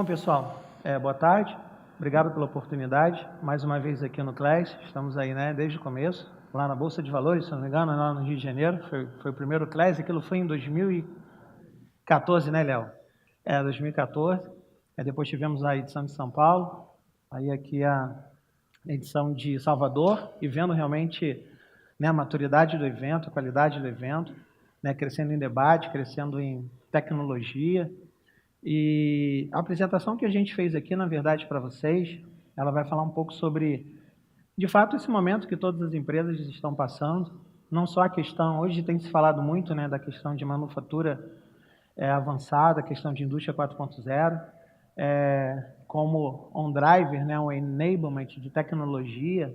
Bom, pessoal, boa tarde. Obrigado pela oportunidade. Mais uma vez aqui no CLES. Estamos aí, né, desde o começo, lá na Bolsa de Valores, se não me engano, lá no Rio de Janeiro. Foi o primeiro CLES. Aquilo foi em 2014, né, Léo? 2014. Depois tivemos a edição de São Paulo. Aí aqui a edição de Salvador. E vendo realmente, né, a maturidade do evento, a qualidade do evento, né, crescendo em debate, crescendo em tecnologia. E a apresentação que a gente fez aqui, na verdade, para vocês, ela vai falar um pouco sobre, de fato, esse momento que todas as empresas estão passando. Não só a questão, hoje tem se falado muito, né, da questão de manufatura avançada, a questão de indústria 4.0, como um driver, né, um enablement de tecnologia,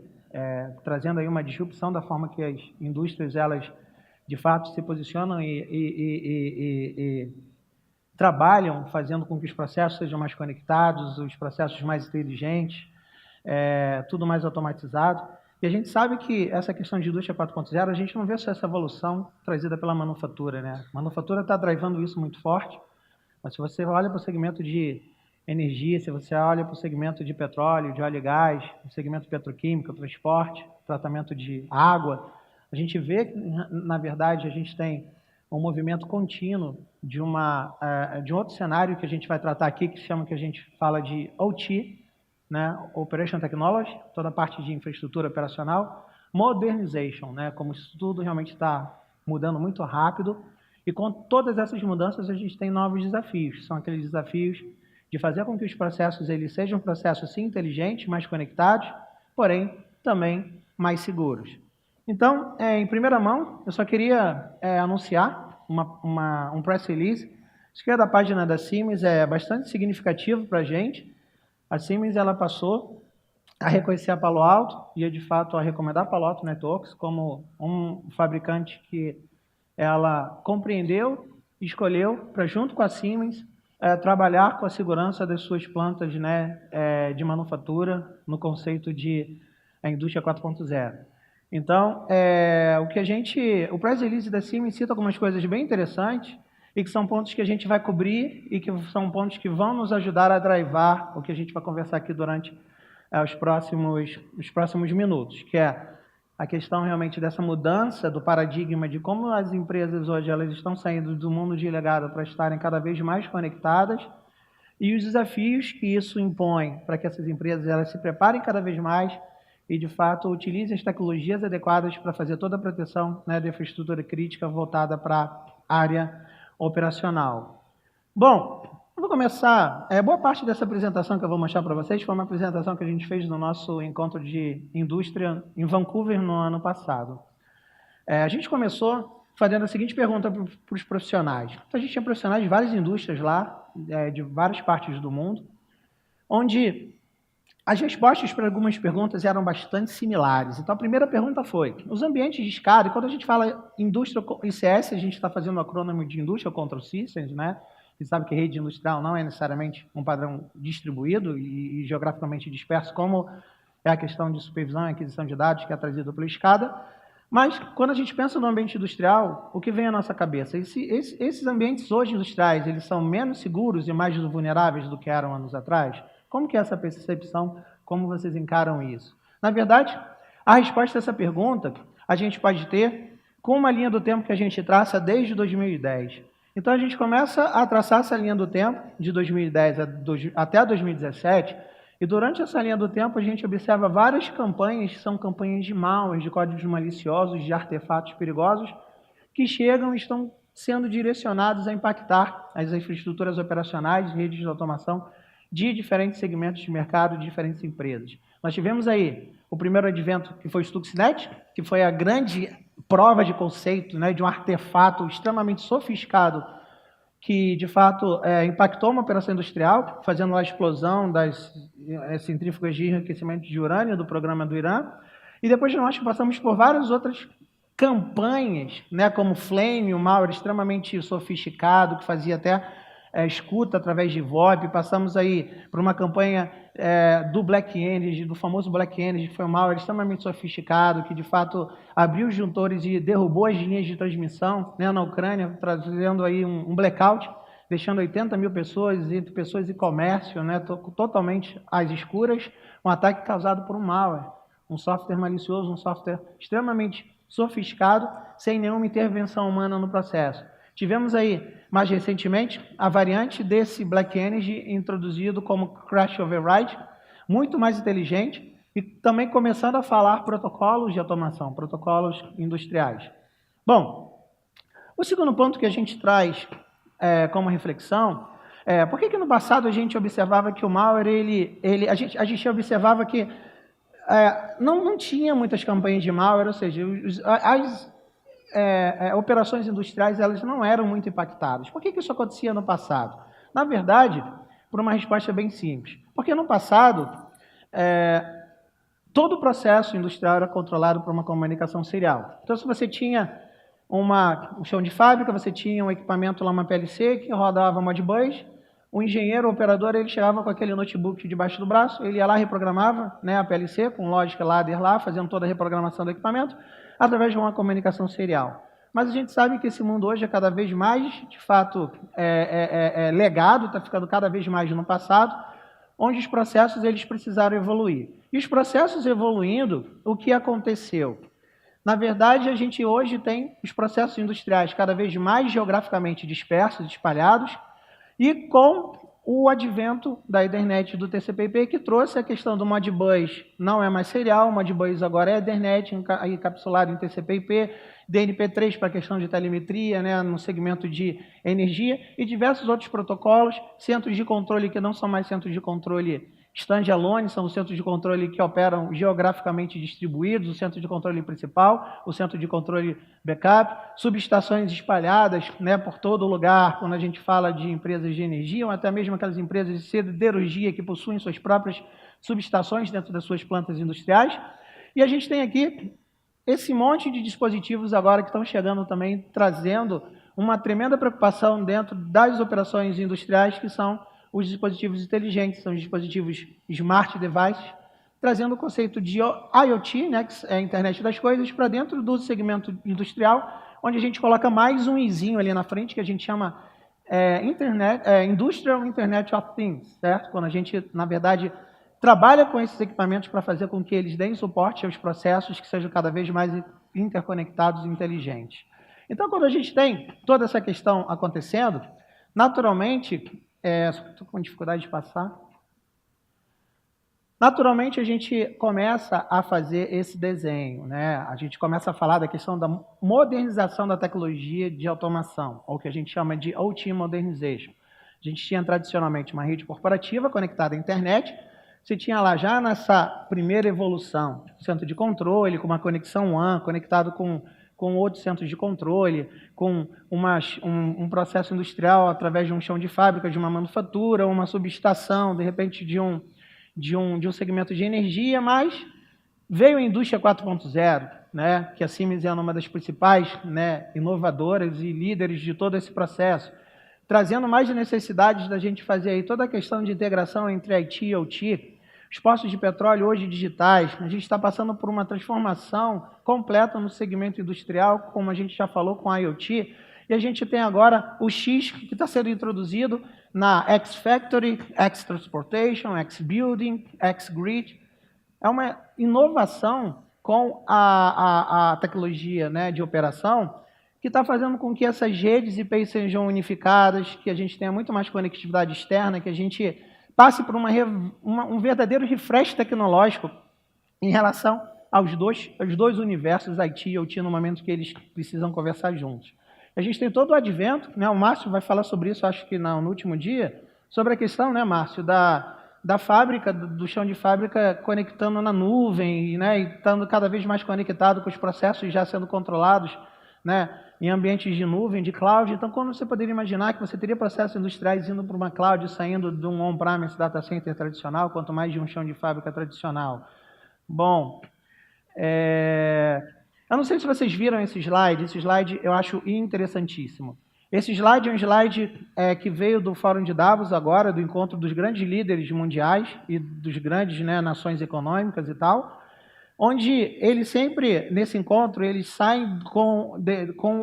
trazendo aí uma disrupção da forma que as indústrias, elas, de fato, se posicionam e trabalham fazendo com que os processos sejam mais conectados, os processos mais inteligentes, tudo mais automatizado. E a gente sabe que essa questão de indústria 4.0, a gente não vê só essa evolução trazida pela manufatura, né? A manufatura está drivando isso muito forte, mas se você olha para o segmento de energia, se você olha para o segmento de petróleo, de óleo e gás, o segmento petroquímico, transporte, tratamento de água, a gente vê que, na verdade, a gente tem um movimento contínuo de um outro cenário que a gente vai tratar aqui, que a gente fala de OT, né, Operation Technology, toda a parte de infraestrutura operacional, Modernization, né, como isso tudo realmente está mudando muito rápido, e com todas essas mudanças a gente tem novos desafios, são aqueles desafios de fazer com que os processos eles sejam processos sim inteligentes, mais conectados, porém também mais seguros. Então, em primeira mão, eu só queria anunciar um press release. Isso que é da página da Siemens, é bastante significativo para a gente. A Siemens ela passou a reconhecer a Palo Alto e, de fato, a recomendar a Palo Alto Networks como um fabricante que ela compreendeu, escolheu para, junto com a Siemens, trabalhar com a segurança das suas plantas, né, de manufatura no conceito de a indústria 4.0. Então, o press release da Siemens cita algumas coisas bem interessantes e que são pontos que a gente vai cobrir e que são pontos que vão nos ajudar a drivar o que a gente vai conversar aqui durante os próximos minutos, que é a questão realmente dessa mudança do paradigma de como as empresas hoje elas estão saindo do mundo de legado para estarem cada vez mais conectadas e os desafios que isso impõe para que essas empresas elas se preparem cada vez mais e, de fato, utilize as tecnologias adequadas para fazer toda a proteção, né, da infraestrutura crítica voltada para a área operacional. Bom, eu vou começar. Boa parte dessa apresentação que eu vou mostrar para vocês foi uma apresentação que a gente fez no nosso encontro de indústria em Vancouver no ano passado. A gente começou fazendo a seguinte pergunta para os profissionais. Então, a gente tinha profissionais de várias indústrias lá, de várias partes do mundo, onde as respostas para algumas perguntas eram bastante similares. Então, a primeira pergunta foi, os ambientes de escada, e quando a gente fala indústria ICS, a gente está fazendo o acrônimo de Industrial Control Systems, né? Você sabe que rede industrial não é necessariamente um padrão distribuído e geograficamente disperso, como é a questão de supervisão e aquisição de dados que é trazida pela escada. Mas, quando a gente pensa no ambiente industrial, o que vem à nossa cabeça? Esses ambientes hoje industriais, eles são menos seguros e mais vulneráveis do que eram anos atrás? Como que é essa percepção? Como vocês encaram isso? Na verdade, a resposta a essa pergunta a gente pode ter com uma linha do tempo que a gente traça desde 2010. Então, a gente começa a traçar essa linha do tempo de 2010 até 2017 e durante essa linha do tempo a gente observa várias campanhas que são campanhas de malware, de códigos maliciosos, de artefatos perigosos que chegam e estão sendo direcionados a impactar as infraestruturas operacionais, redes de automação de diferentes segmentos de mercado, de diferentes empresas. Nós tivemos aí o primeiro advento, que foi o Stuxnet, que foi a grande prova de conceito, né, de um artefato extremamente sofisticado que, de fato, impactou uma operação industrial, fazendo a explosão das centrífugas de enriquecimento de urânio do programa do Irã. E depois nós passamos por várias outras campanhas, né, como Flame, um malware extremamente sofisticado, que fazia até escuta através de VoIP, passamos aí por uma campanha do Black Energy, do famoso Black Energy, que foi um malware extremamente sofisticado, que de fato abriu os juntores e derrubou as linhas de transmissão, né, na Ucrânia, trazendo aí um blackout deixando 80 mil pessoas, entre pessoas e comércio, né, totalmente às escuras, um ataque causado por um malware, um software malicioso, um software extremamente sofisticado, sem nenhuma intervenção humana no processo. Tivemos aí, mais recentemente, a variante desse Black Energy introduzido como Crash Override, muito mais inteligente, e também começando a falar protocolos de automação, protocolos industriais. Bom, o segundo ponto que a gente traz como reflexão por que no passado a gente observava que o malware, a gente observava que não tinha muitas campanhas de malware, ou seja, as operações industriais elas não eram muito impactadas. Por que isso acontecia no passado? Na verdade, por uma resposta bem simples. Porque no passado, todo o processo industrial era controlado por uma comunicação serial. Então, se você tinha um chão de fábrica, você tinha um equipamento lá, uma PLC, que rodava Modbus, o engenheiro, o operador, ele chegava com aquele notebook debaixo do braço, ele ia lá, reprogramava, né, a PLC, com lógica ladder lá, fazendo toda a reprogramação do equipamento, através de uma comunicação serial. Mas a gente sabe que esse mundo hoje é cada vez mais, de fato, legado, está ficando cada vez mais no passado, onde os processos eles precisaram evoluir. E os processos evoluindo, o que aconteceu? Na verdade, a gente hoje tem os processos industriais cada vez mais geograficamente dispersos, espalhados, e com o advento da Ethernet do TCP/IP, que trouxe a questão do Modbus, não é mais serial, o Modbus agora é Ethernet, encapsulado em TCP/IP, DNP3 para a questão de telemetria, né, no segmento de energia, e diversos outros protocolos, centros de controle que não são mais centros de controle standalone, são os centros de controle que operam geograficamente distribuídos, o centro de controle principal, o centro de controle backup, subestações espalhadas, né, por todo lugar, quando a gente fala de empresas de energia, ou até mesmo aquelas empresas de siderurgia que possuem suas próprias subestações dentro das suas plantas industriais. E a gente tem aqui esse monte de dispositivos agora que estão chegando também, trazendo uma tremenda preocupação dentro das operações industriais, que são os dispositivos inteligentes, são os dispositivos Smart Devices, trazendo o conceito de IoT, né, que é a internet das coisas, para dentro do segmento industrial, onde a gente coloca mais um izinho ali na frente, que a gente chama Industrial Internet of Things, certo? Quando a gente, na verdade, trabalha com esses equipamentos para fazer com que eles deem suporte aos processos que sejam cada vez mais interconectados e inteligentes. Então, quando a gente tem toda essa questão acontecendo, naturalmente, estou com dificuldade de passar. Naturalmente, a gente começa a fazer esse desenho, né? A gente começa a falar da questão da modernização da tecnologia de automação, ou que a gente chama de OT Modernization. A gente tinha tradicionalmente uma rede corporativa conectada à internet. Você tinha lá já nessa primeira evolução, centro de controle, com uma conexão WAN, conectado com outros centros de controle, com um processo industrial através de um chão de fábrica, de uma manufatura, uma subestação, de repente de um segmento de energia, mas veio a indústria 4.0, né, que a Siemens é uma das principais, né, inovadoras e líderes de todo esse processo, trazendo mais necessidades da gente fazer aí toda a questão de integração entre IT e OT. Os postos de petróleo hoje digitais, a gente está passando por uma transformação completa no segmento industrial, como a gente já falou com a IoT, e a gente tem agora o X que está sendo introduzido na X-Factory, X-Transportation, X-Building, X-Grid. É uma inovação com a tecnologia, né, de operação, que está fazendo com que essas redes IP sejam unificadas, que a gente tenha muito mais conectividade externa, que a gente passe por um verdadeiro refresh tecnológico em relação aos dois universos, IT e OT, no momento que eles precisam conversar juntos. A gente tem todo o advento, né, o Márcio vai falar sobre isso, acho que no último dia, sobre a questão, né, Márcio, da fábrica, do chão de fábrica conectando na nuvem, né, e estando cada vez mais conectado com os processos já sendo controlados, né, em ambientes de nuvem, de cloud. Então, quando você poderia imaginar que você teria processos industriais indo para uma cloud, saindo de um on-premise data center tradicional, quanto mais de um chão de fábrica tradicional? Bom, eu não sei se vocês viram esse slide eu acho interessantíssimo. Esse slide é um slide que veio do Fórum de Davos agora, do encontro dos grandes líderes mundiais e dos grandes, né, nações econômicas e tal, onde eles sempre, nesse encontro, eles saem com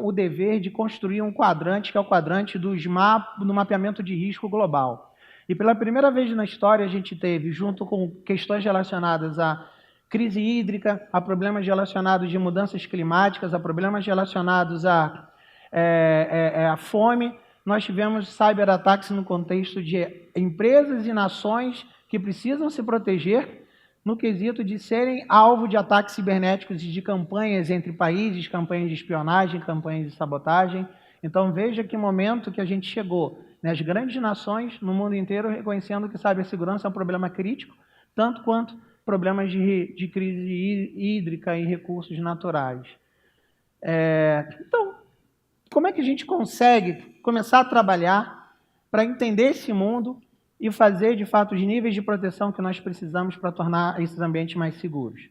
o dever de construir um quadrante, que é o quadrante do mapeamento de risco global. E pela primeira vez na história a gente teve, junto com questões relacionadas à crise hídrica, a problemas relacionados de mudanças climáticas, a problemas relacionados à fome, nós tivemos cyberataques no contexto de empresas e nações que precisam se proteger no quesito de serem alvo de ataques cibernéticos e de campanhas entre países, campanhas de espionagem, campanhas de sabotagem. Então veja que momento que a gente chegou, né? As grandes nações no mundo inteiro reconhecendo que cibersegurança é um problema crítico, tanto quanto problemas de crise hídrica e recursos naturais. Então, como é que a gente consegue começar a trabalhar para entender esse mundo e fazer, de fato, os níveis de proteção que nós precisamos para tornar esses ambientes mais seguros?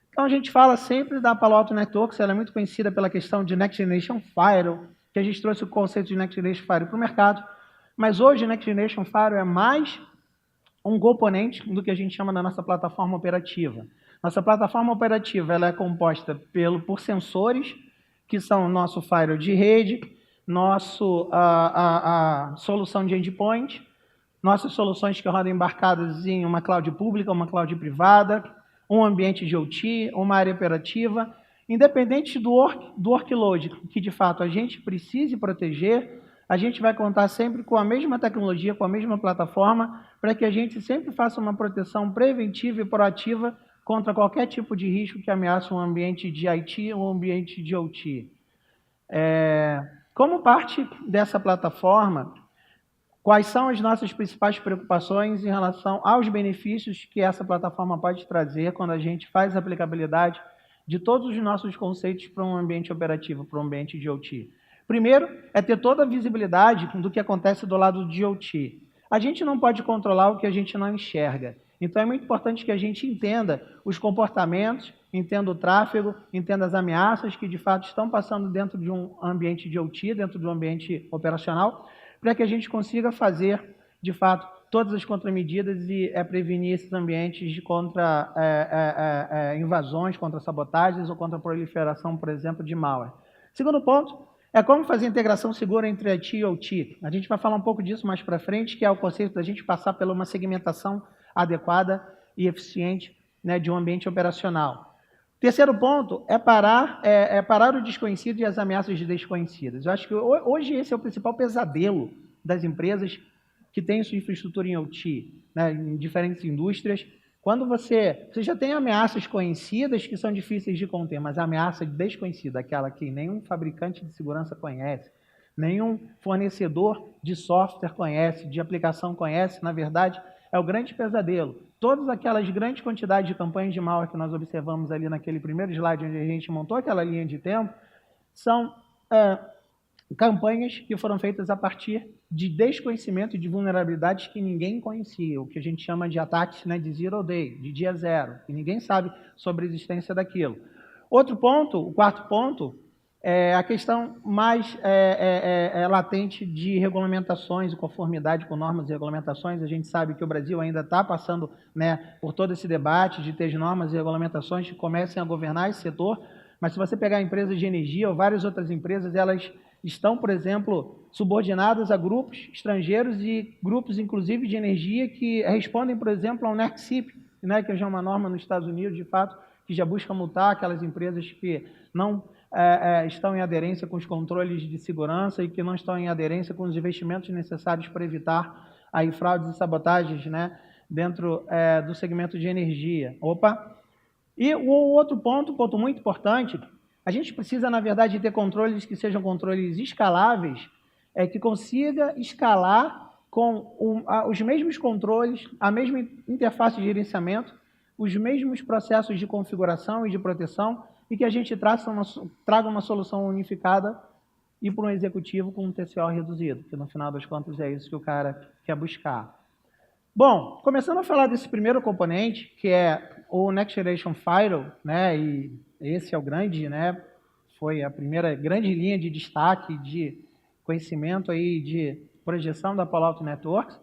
Então, a gente fala sempre da Palo Alto Networks, ela é muito conhecida pela questão de Next Generation Firewall, que a gente trouxe o conceito de Next Generation Firewall para o mercado, mas hoje Next Generation Firewall é mais um componente do que a gente chama da nossa plataforma operativa. Nossa plataforma operativa ela é composta por sensores, que são o nosso firewall de rede, a solução de endpoint, nossas soluções que rodam embarcadas em uma cloud pública, uma cloud privada, um ambiente de OT, uma área operativa, independente do workload que de fato a gente precise proteger, a gente vai contar sempre com a mesma tecnologia, com a mesma plataforma, para que a gente sempre faça uma proteção preventiva e proativa contra qualquer tipo de risco que ameace um ambiente de IT ou um ambiente de OT. Como parte dessa plataforma, quais são as nossas principais preocupações em relação aos benefícios que essa plataforma pode trazer quando a gente faz a aplicabilidade de todos os nossos conceitos para um ambiente operativo, para um ambiente de OT? Primeiro, é ter toda a visibilidade do que acontece do lado de OT. A gente não pode controlar o que a gente não enxerga. Então, é muito importante que a gente entenda os comportamentos, entenda o tráfego, entenda as ameaças que, de fato, estão passando dentro de um ambiente de OT, dentro de um ambiente operacional, para que a gente consiga fazer, de fato, todas as contramedidas e prevenir esses ambientes contra invasões, contra sabotagens ou contra a proliferação, por exemplo, de malware. Segundo ponto, é como fazer integração segura entre IT e OT. A gente vai falar um pouco disso mais para frente, que é o conceito da gente passar por uma segmentação adequada e eficiente, né, de um ambiente operacional. Terceiro ponto é parar o desconhecido e as ameaças desconhecidas. Eu acho que hoje esse é o principal pesadelo das empresas que têm sua infraestrutura em OT, né, em diferentes indústrias. Quando você já tem ameaças conhecidas que são difíceis de conter, mas a ameaça desconhecida, aquela que nenhum fabricante de segurança conhece, nenhum fornecedor de software conhece, de aplicação conhece, na verdade, é o grande pesadelo. Todas aquelas grandes quantidades de campanhas de malware que nós observamos ali naquele primeiro slide onde a gente montou aquela linha de tempo, são campanhas que foram feitas a partir de desconhecimento de vulnerabilidades que ninguém conhecia, o que a gente chama de ataques, né, de zero day, de dia zero, que ninguém sabe sobre a existência daquilo. Outro ponto, o quarto ponto, é a questão mais latente de regulamentações e conformidade com normas e regulamentações. A gente sabe que o Brasil ainda está passando, né, por todo esse debate de ter normas e regulamentações que comecem a governar esse setor, mas se você pegar empresas de energia ou várias outras empresas, elas estão, por exemplo, subordinadas a grupos estrangeiros e grupos, inclusive, de energia que respondem, por exemplo, ao NERC-CIP, né, que é já uma norma nos Estados Unidos, de fato, que já busca multar aquelas empresas que não estão em aderência com os controles de segurança e que não estão em aderência com os investimentos necessários para evitar aí fraudes e sabotagens, né, dentro do segmento de energia. E o outro ponto muito importante, a gente precisa, na verdade, ter controles que sejam controles escaláveis, que consiga escalar com os mesmos controles, a mesma interface de gerenciamento, os mesmos processos de configuração e de proteção, e que a gente traga uma solução unificada e para um executivo com um TCO reduzido, que no final das contas é isso que o cara quer buscar. Bom, começando a falar desse primeiro componente, que é o Next Generation Firewall, né, e esse é o grande, né, foi a primeira grande linha de destaque de conhecimento aí de projeção da Palo Alto Networks.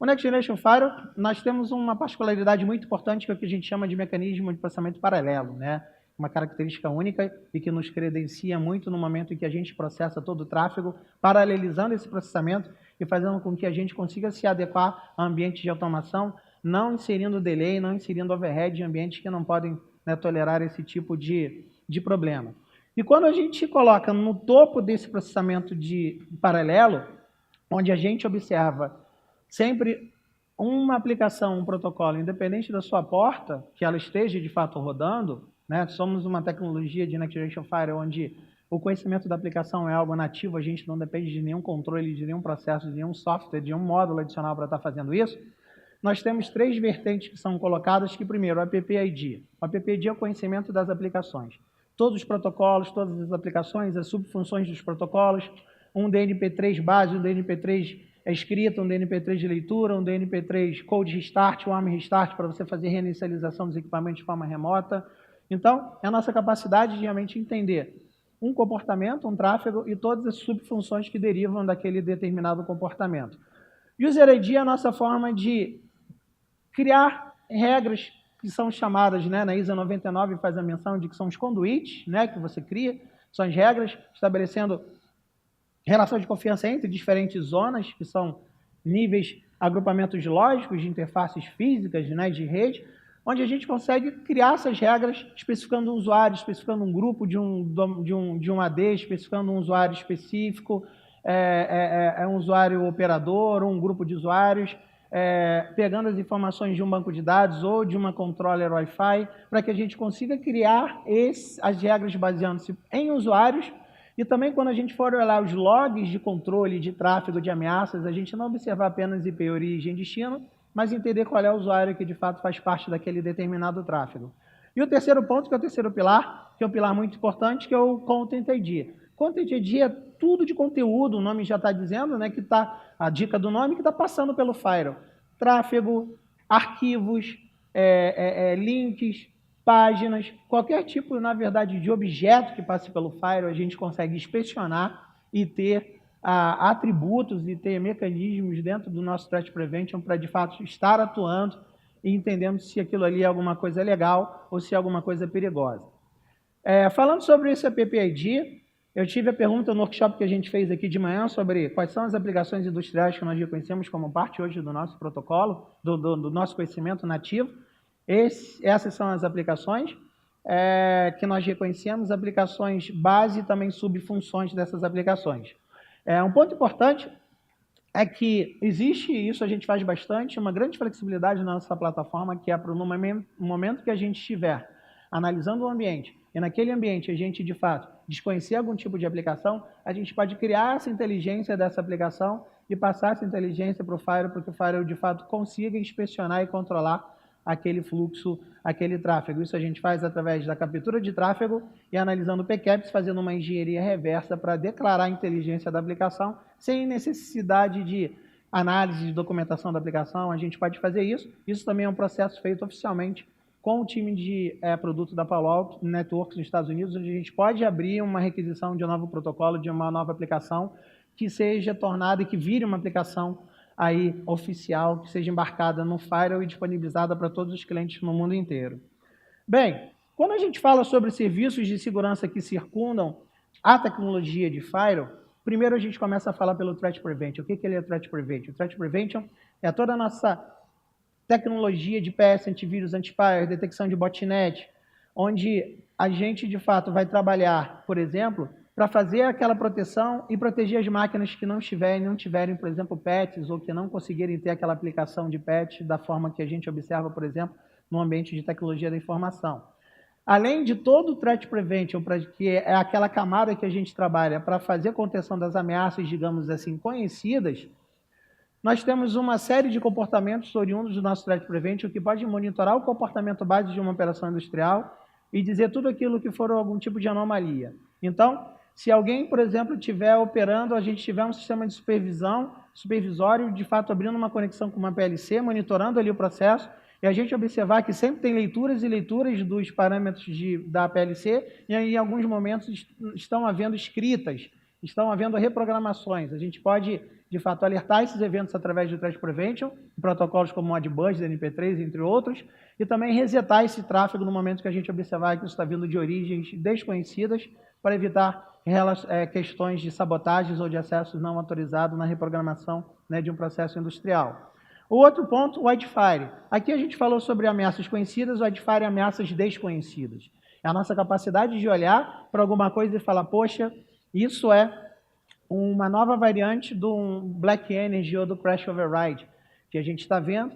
O Next Generation Firewall, nós temos uma particularidade muito importante, que é o que a gente chama de mecanismo de processamento paralelo, né? Uma característica única e que nos credencia muito no momento em que a gente processa todo o tráfego, paralelizando esse processamento e fazendo com que a gente consiga se adequar a ambientes de automação, não inserindo delay, não inserindo overhead em ambientes que não podem, né, tolerar esse tipo de problema. E quando a gente coloca no topo desse processamento de paralelo, onde a gente observa sempre uma aplicação, um protocolo, independente da sua porta, que ela esteja de fato rodando, né? Somos uma tecnologia de Next Generation Firewall onde o conhecimento da aplicação é algo nativo, a gente não depende de nenhum controle, de nenhum processo, de nenhum software, de nenhum módulo adicional para estar fazendo isso. Nós temos 3 vertentes que são colocadas, que primeiro, o AppID. O AppID é o conhecimento das aplicações. Todos os protocolos, todas as aplicações, as subfunções dos protocolos, um DNP3 base, um DNP3 escrita, um DNP3 de leitura, um DNP3 Code Restart, um ARM Restart para você fazer reinicialização dos equipamentos de forma remota. Então, é a nossa capacidade de realmente entender um comportamento, um tráfego e todas as subfunções que derivam daquele determinado comportamento. User ID é a nossa forma de criar regras que são chamadas, né, na ISO 99 faz a menção de que são os conduits, né, que você cria, são as regras estabelecendo relação de confiança entre diferentes zonas, que são níveis, agrupamentos lógicos de interfaces físicas, né, de rede, onde a gente consegue criar essas regras especificando um usuário, especificando um grupo de um AD, especificando um usuário específico, um usuário operador, um grupo de usuários, pegando as informações de um banco de dados ou de uma controller Wi-Fi, para que a gente consiga criar as regras baseando-se em usuários. E também, quando a gente for olhar os logs de controle, de tráfego, de ameaças, a gente não observar apenas IP, origem e destino, mas entender qual é o usuário que de fato faz parte daquele determinado tráfego. E o terceiro ponto, que é o terceiro pilar, que é um pilar muito importante, que é o Content ID. Content ID é tudo de conteúdo, o nome já está dizendo, né, que está a dica do nome, que está passando pelo firewall. Tráfego, arquivos, links, páginas, qualquer tipo, na verdade, de objeto que passe pelo firewall, a gente consegue inspecionar e ter atributos e ter mecanismos dentro do nosso Threat Prevention para, de fato, estar atuando e entendendo se aquilo ali é alguma coisa legal ou se é alguma coisa perigosa. Falando sobre esse AppID, eu tive a pergunta no workshop que a gente fez aqui de manhã sobre quais são as aplicações industriais que nós reconhecemos como parte hoje do nosso protocolo, do nosso conhecimento nativo. Essas são as aplicações que nós reconhecemos, aplicações base e também subfunções dessas aplicações. Um ponto importante é que existe, isso a gente faz bastante, uma grande flexibilidade na nossa plataforma, que é para no momento que a gente estiver analisando o ambiente, e naquele ambiente a gente, de fato, desconhecer algum tipo de aplicação, a gente pode criar essa inteligência dessa aplicação e passar essa inteligência para o firewall, para que o firewall, de fato, consiga inspecionar e controlar aquele fluxo, aquele tráfego. Isso a gente faz através da captura de tráfego e analisando PCAPs, fazendo uma engenharia reversa para declarar a inteligência da aplicação, sem necessidade de análise de documentação da aplicação. A gente pode fazer isso. Isso também é um processo feito oficialmente com o time de produto da Palo Alto Networks nos Estados Unidos, onde a gente pode abrir uma requisição de um novo protocolo, de uma nova aplicação, que seja tornada e que vire uma aplicação aí oficial, que seja embarcada no firewall e disponibilizada para todos os clientes no mundo inteiro. Bem, quando a gente fala sobre serviços de segurança que circundam a tecnologia de firewall, primeiro a gente começa a falar pelo Threat Prevention. O que é o Threat Prevention? O Threat Prevention é toda a nossa tecnologia de PS, antivírus, anti-spyware, detecção de botnet, onde a gente, de fato, vai trabalhar, por exemplo, para fazer aquela proteção e proteger as máquinas que não tiverem, por exemplo, patches ou que não conseguirem ter aquela aplicação de patch da forma que a gente observa, por exemplo, no ambiente de tecnologia da informação. Além de todo o Threat Prevention, que é aquela camada que a gente trabalha para fazer a contenção das ameaças, digamos assim, conhecidas, nós temos uma série de comportamentos oriundos do nosso Threat Prevention que pode monitorar o comportamento base de uma operação industrial e dizer tudo aquilo que for algum tipo de anomalia. Então, se alguém, por exemplo, estiver operando, a gente tiver um sistema de supervisório, de fato abrindo uma conexão com uma PLC, monitorando ali o processo, e a gente observar que sempre tem leituras e leituras dos parâmetros da PLC, e aí, em alguns momentos estão havendo escritas estão havendo reprogramações. A gente pode, de fato, alertar esses eventos através do Threat Prevention, protocolos como Modbus, DNP3, entre outros, e também resetar esse tráfego no momento que a gente observar que isso está vindo de origens desconhecidas, para evitar questões de sabotagens ou de acessos não autorizados na reprogramação, né, de um processo industrial. O outro ponto, o Wildfire. Aqui a gente falou sobre ameaças conhecidas, o Wildfire é ameaças desconhecidas. É a nossa capacidade de olhar para alguma coisa e falar, poxa, isso é uma nova variante do Black Energy ou do Crash Override, que a gente está vendo.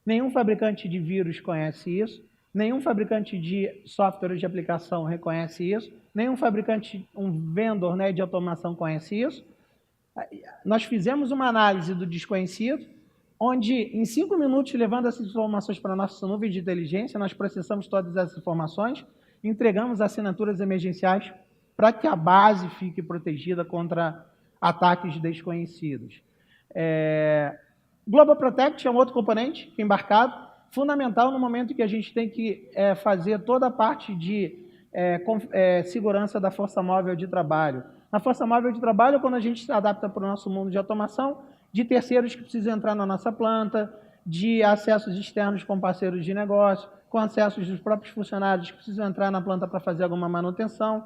Nenhum fabricante de vírus conhece isso, nenhum fabricante de software de aplicação reconhece isso, nenhum fabricante, um vendor, né, de automação conhece isso. Nós fizemos uma análise do desconhecido, onde em 5 minutos, levando essas informações para a nossa nuvem de inteligência, nós processamos todas essas informações, entregamos assinaturas emergenciais para que a base fique protegida contra ataques desconhecidos. Global Protect é um outro componente embarcado, fundamental no momento que a gente tem que fazer toda a parte de segurança da força móvel de trabalho. Na força móvel de trabalho, quando a gente se adapta para o nosso mundo de automação, de terceiros que precisam entrar na nossa planta, de acessos externos com parceiros de negócio, com acessos dos próprios funcionários que precisam entrar na planta para fazer alguma manutenção,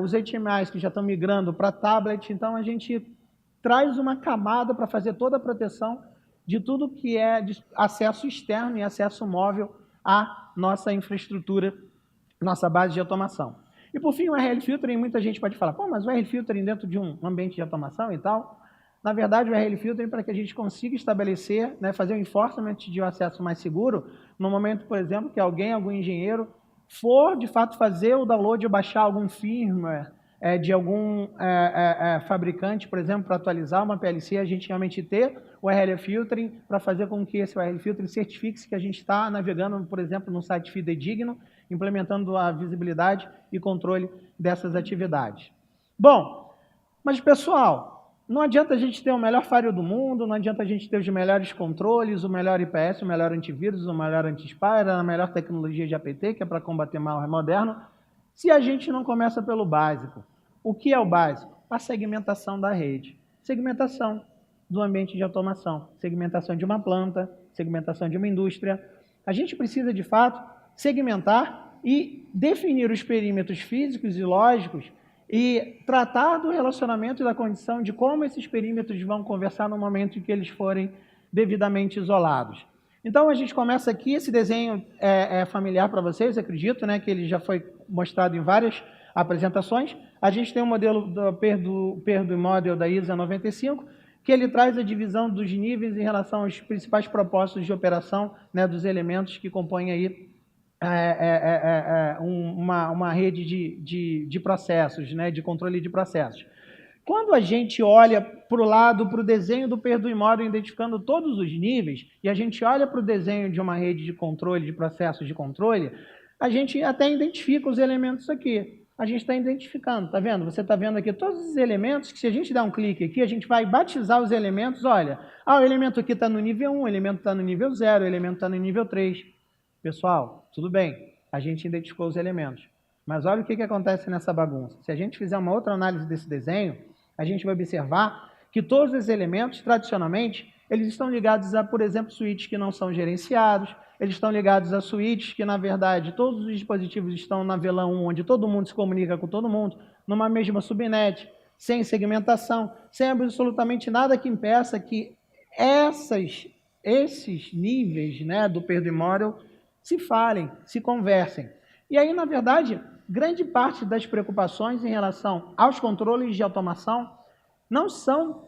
os HMIs que já estão migrando para tablet. Então, a gente traz uma camada para fazer toda a proteção de tudo que é de acesso externo e acesso móvel à nossa infraestrutura, nossa base de automação. E, por fim, o URL Filtering, muita gente pode falar, pô, mas o URL Filtering dentro de um ambiente de automação e tal. Na verdade, o URL Filtering para que a gente consiga estabelecer, né, fazer um enforcement de um acesso mais seguro, no momento, por exemplo, que algum engenheiro, for, de fato, fazer o download ou baixar algum firmware de algum fabricante, por exemplo, para atualizar uma PLC, a gente realmente ter o URL Filtering para fazer com que esse URL Filtering certifique que a gente está navegando, por exemplo, num site fidedigno, implementando a visibilidade e controle dessas atividades. Bom, mas, pessoal, não adianta a gente ter o melhor firewall do mundo, não adianta a gente ter os melhores controles, o melhor IPS, o melhor antivírus, o melhor anti-spyware, a melhor tecnologia de APT, que é para combater malware moderno, se a gente não começa pelo básico. O que é o básico? A segmentação da rede. Segmentação do ambiente de automação, segmentação de uma planta, segmentação de uma indústria. A gente precisa, de fato, segmentar e definir os perímetros físicos e lógicos e tratar do relacionamento e da condição de como esses perímetros vão conversar no momento em que eles forem devidamente isolados. Então, a gente começa aqui, esse desenho é familiar para vocês, acredito, né, que ele já foi mostrado em várias apresentações. A gente tem um modelo do Purdue Model da ISA 95, que ele traz a divisão dos níveis em relação aos principais propósitos de operação, né, dos elementos que compõem aí uma rede de processos, né, de controle de processos. Quando a gente olha para o lado, para o desenho do Purdue Model, identificando todos os níveis, e a gente olha para o desenho de uma rede de controle, de processos de controle, a gente até identifica os elementos aqui. A gente está identificando, está vendo? Você está vendo aqui todos os elementos que, se a gente der um clique aqui, a gente vai batizar os elementos. Olha, o elemento aqui está no nível 1, o elemento está no nível 0, o elemento está no nível 3. Pessoal, tudo bem, a gente identificou os elementos. Mas olha o que acontece nessa bagunça. Se a gente fizer uma outra análise desse desenho, a gente vai observar que todos os elementos, tradicionalmente, eles estão ligados a, por exemplo, switches que não são gerenciados, eles estão ligados a switches que, na verdade, todos os dispositivos estão na VLAN 1, onde todo mundo se comunica com todo mundo, numa mesma subnet, sem segmentação, sem absolutamente nada que impeça que esses níveis, né, do Purdue Model se falem, se conversem. E aí, na verdade, grande parte das preocupações em relação aos controles de automação não são,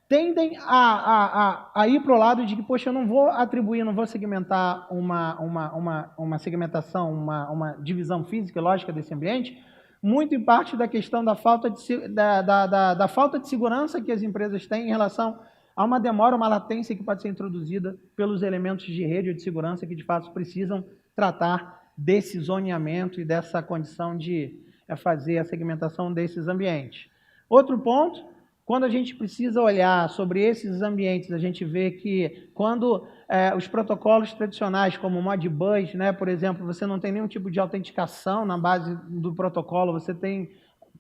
tendem a ir para o lado de que, poxa, eu não vou atribuir, não vou segmentar uma segmentação, uma divisão física e lógica desse ambiente, muito em parte da questão da falta de segurança que as empresas têm em relação a uma demora, uma latência que pode ser introduzida pelos elementos de rede ou de segurança que, de fato, precisam tratar desse zoneamento e dessa condição de fazer a segmentação desses ambientes. Outro ponto, quando a gente precisa olhar sobre esses ambientes, a gente vê que quando os protocolos tradicionais, como o Modbus, né, por exemplo, você não tem nenhum tipo de autenticação na base do protocolo, você tem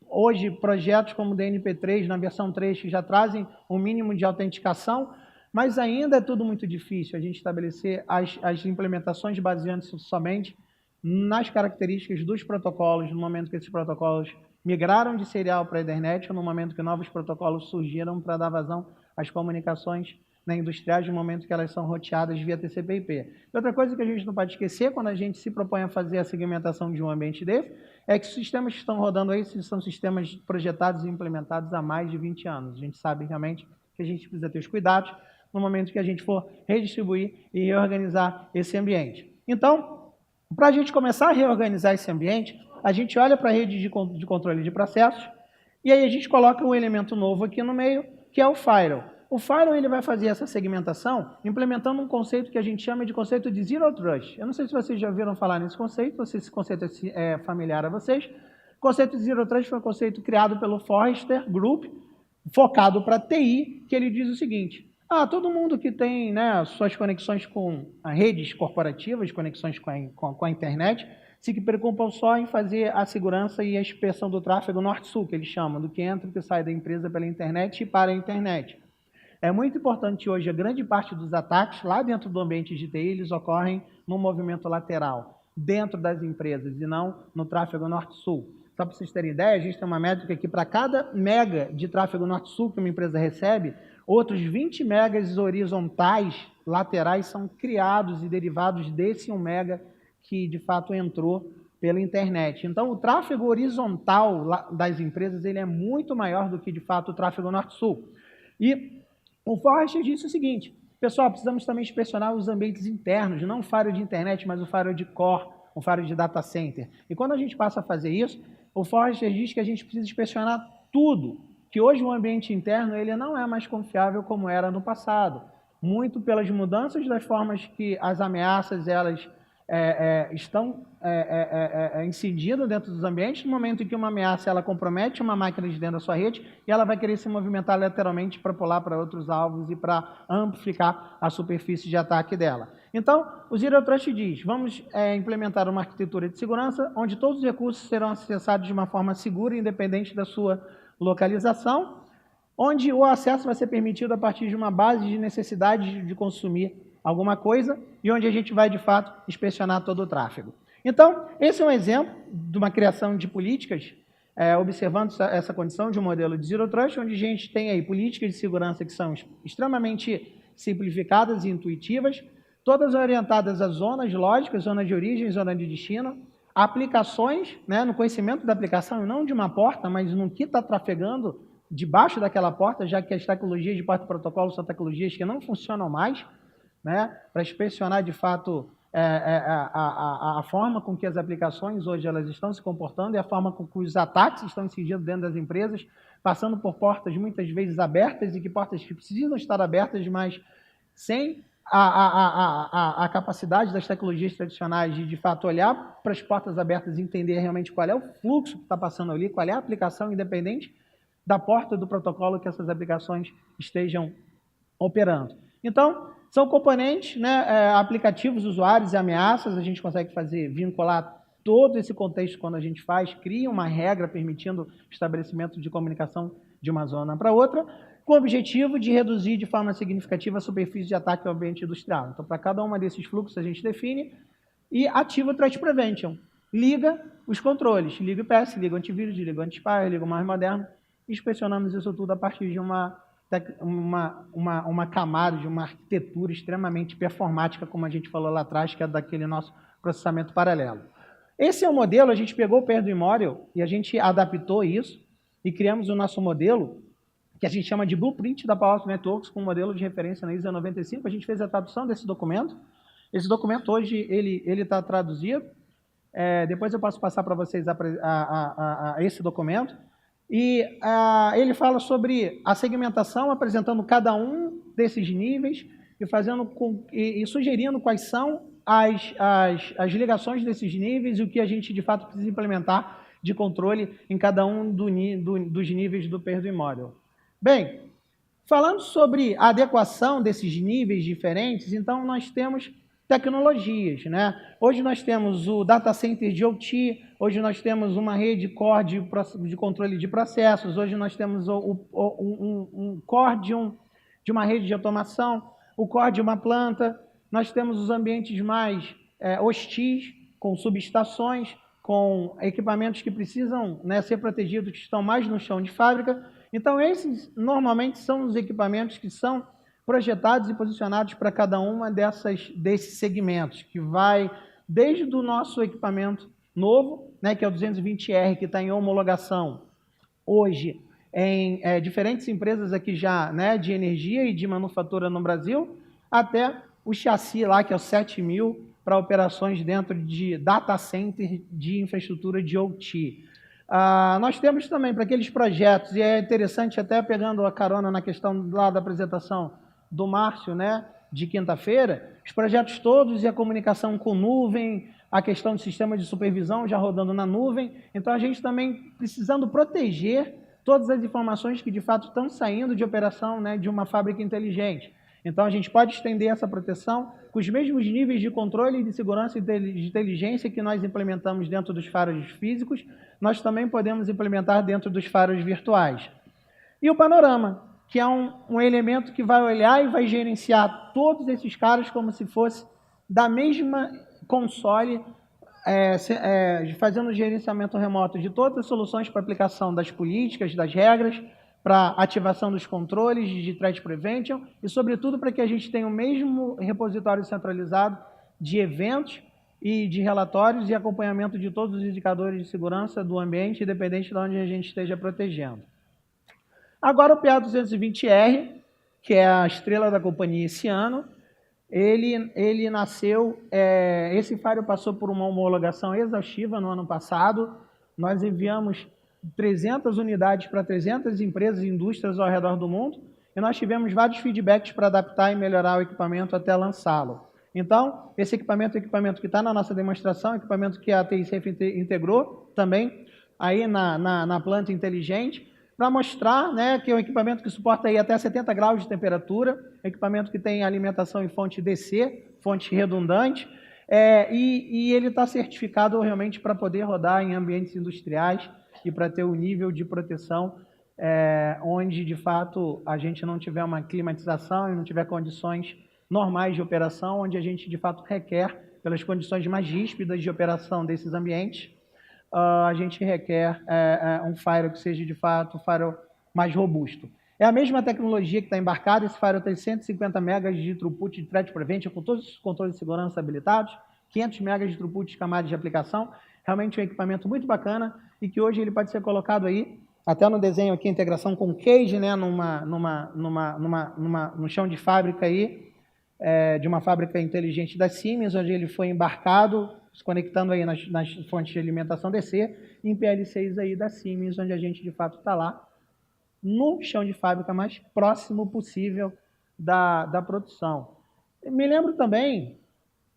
hoje projetos como o DNP3, na versão 3, que já trazem um mínimo de autenticação, mas ainda é tudo muito difícil a gente estabelecer as implementações baseando-se somente nas características dos protocolos, no momento que esses protocolos migraram de serial para a Ethernet, ou no momento que novos protocolos surgiram para dar vazão às comunicações, né, industriais, no momento que elas são roteadas via TCP/IP. Outra coisa que a gente não pode esquecer, quando a gente se propõe a fazer a segmentação de um ambiente desse, é que os sistemas que estão rodando aí são sistemas projetados e implementados há mais de 20 anos. A gente sabe realmente que a gente precisa ter os cuidados no momento que a gente for redistribuir e reorganizar esse ambiente. Então, para a gente começar a reorganizar esse ambiente, a gente olha para a rede de controle de processos e aí a gente coloca um elemento novo aqui no meio, que é o firewall. O firewall ele vai fazer essa segmentação implementando um conceito que a gente chama de conceito de Zero Trust. Eu não sei se vocês já ouviram falar nesse conceito, se esse conceito é familiar a vocês. O conceito de Zero Trust foi um conceito criado pelo Forrester Group, focado para TI, que ele diz o seguinte: todo mundo que tem, né, suas conexões com redes corporativas, conexões com a internet, se preocupam só em fazer a segurança e a inspeção do tráfego norte-sul, que eles chamam, do que entra e que sai da empresa pela internet e para a internet. É muito importante hoje, a grande parte dos ataques lá dentro do ambiente de TI, eles ocorrem no movimento lateral, dentro das empresas, e não no tráfego norte-sul. Só para vocês terem ideia, a gente tem uma métrica que para cada mega de tráfego norte-sul que uma empresa recebe, outros 20 megas horizontais laterais são criados e derivados desse 1 mega que de fato entrou pela internet. Então, o tráfego horizontal das empresas ele é muito maior do que de fato o tráfego norte-sul. E o Forrester disse o seguinte: pessoal, precisamos também inspecionar os ambientes internos, não o firewall de internet, mas o firewall de core, o firewall de data center. E quando a gente passa a fazer isso, o Forrester diz que a gente precisa inspecionar tudo, que hoje o ambiente interno ele não é mais confiável como era no passado, muito pelas mudanças das formas que as ameaças elas estão incidindo dentro dos ambientes, no momento em que uma ameaça ela compromete uma máquina de dentro da sua rede e ela vai querer se movimentar lateralmente para pular para outros alvos e para amplificar a superfície de ataque dela. Então, o Zero Trust diz, vamos implementar uma arquitetura de segurança onde todos os recursos serão acessados de uma forma segura e independente da sua localização, onde o acesso vai ser permitido a partir de uma base de necessidade de consumir alguma coisa e onde a gente vai, de fato, inspecionar todo o tráfego. Então, esse é um exemplo de uma criação de políticas, observando essa condição de um modelo de Zero Trust, onde a gente tem aí políticas de segurança que são extremamente simplificadas e intuitivas, todas orientadas a zonas lógicas, zona de origem, zona de destino, aplicações, né, no conhecimento da aplicação, e não de uma porta, mas no que está trafegando debaixo daquela porta, já que as tecnologias de porta e protocolo são tecnologias que não funcionam mais, né, para inspecionar de fato a forma com que as aplicações hoje elas estão se comportando e a forma com que os ataques estão incidindo dentro das empresas, passando por portas muitas vezes abertas e que portas que precisam estar abertas, mas sem a capacidade das tecnologias tradicionais de fato olhar para as portas abertas e entender realmente qual é o fluxo que está passando ali, qual é a aplicação independente da porta do protocolo que essas aplicações estejam operando. Então, são componentes, né, aplicativos, usuários e ameaças, a gente consegue vincular todo esse contexto quando a gente cria uma regra permitindo o estabelecimento de comunicação de uma zona para outra, com o objetivo de reduzir de forma significativa a superfície de ataque ao ambiente industrial. Então, para cada uma desses fluxos a gente define e ativa o Threat Prevention. Liga os controles, liga o IPS, liga o antivírus, liga o anti-spyware, liga o mais moderno, e inspecionamos isso tudo a partir de uma camada, de uma arquitetura extremamente performática, como a gente falou lá atrás, que é daquele nosso processamento paralelo. Esse é o modelo, a gente pegou o Perdue Model e a gente adaptou isso e criamos o nosso modelo, que a gente chama de Blueprint da Palo Alto Networks, com um modelo de referência na ISO 95. A gente fez a tradução desse documento. Esse documento hoje ele está traduzido. Depois eu posso passar para vocês esse documento. E ele fala sobre a segmentação, apresentando cada um desses níveis e sugerindo quais são as ligações desses níveis e o que a gente, de fato, precisa implementar de controle em cada um dos níveis do Perdue Model. Bem, falando sobre a adequação desses níveis diferentes, então nós temos tecnologias, né? Hoje nós temos o data center de OT, hoje nós temos uma rede core de controle de processos, hoje nós temos um core de uma rede de automação, o core de uma planta, nós temos os ambientes mais hostis, com subestações, com equipamentos que precisam, né, ser protegidos, que estão mais no chão de fábrica. Então, esses normalmente são os equipamentos que são projetados e posicionados para cada uma desses segmentos, que vai desde o nosso equipamento novo, né, que é o 220R, que está em homologação hoje em diferentes empresas aqui já, né, de energia e de manufatura no Brasil, até o chassi lá, que é o 7000, para operações dentro de data center de infraestrutura de OT. Nós temos também para aqueles projetos, e é interessante até pegando a carona na questão lá da apresentação do Márcio, né, de quinta-feira, os projetos todos e a comunicação com nuvem, a questão do sistema de supervisão já rodando na nuvem. Então, a gente também precisando proteger todas as informações que, de fato, estão saindo de operação, né, de uma fábrica inteligente. Então, a gente pode estender essa proteção com os mesmos níveis de controle, de segurança e de inteligência que nós implementamos dentro dos faros físicos, nós também podemos implementar dentro dos faros virtuais. E o panorama, que é um elemento que vai olhar e vai gerenciar todos esses caras como se fosse da mesma console, fazendo o gerenciamento remoto de todas as soluções para aplicação das políticas, das regras, para ativação dos controles de threat prevention e, sobretudo, para que a gente tenha o mesmo repositório centralizado de eventos e de relatórios e acompanhamento de todos os indicadores de segurança do ambiente, independente de onde a gente esteja protegendo. Agora o PA220R, que é a estrela da companhia esse ano, ele nasceu, esse firewall passou por uma homologação exaustiva no ano passado, nós enviamos 300 unidades para 300 empresas e indústrias ao redor do mundo, e nós tivemos vários feedbacks para adaptar e melhorar o equipamento até lançá-lo. Então, esse equipamento é o equipamento que está na nossa demonstração, equipamento que a TI Safe integrou também aí na planta inteligente, para mostrar, né, que é um equipamento que suporta aí até 70 graus de temperatura, equipamento que tem alimentação em fonte DC, fonte redundante, e ele está certificado realmente para poder rodar em ambientes industriais e para ter o nível de proteção onde, de fato, a gente não tiver uma climatização e não tiver condições normais de operação, onde a gente, de fato, requer, pelas condições mais ríspidas de operação desses ambientes, a gente requer um firewall que seja, de fato, um firewall mais robusto. É a mesma tecnologia que está embarcada, esse firewall tem 150 megas de throughput de threat prevention, com todos os controles de segurança habilitados, 500 megas de throughput de camadas de aplicação, realmente um equipamento muito bacana e que hoje ele pode ser colocado aí, até no desenho aqui, integração com cage, né, no chão de fábrica aí, de uma fábrica inteligente da Siemens, onde ele foi embarcado, se conectando aí nas fontes de alimentação DC, em PL6 aí da Siemens, onde a gente de fato está lá, no chão de fábrica mais próximo possível da produção. Me lembro também,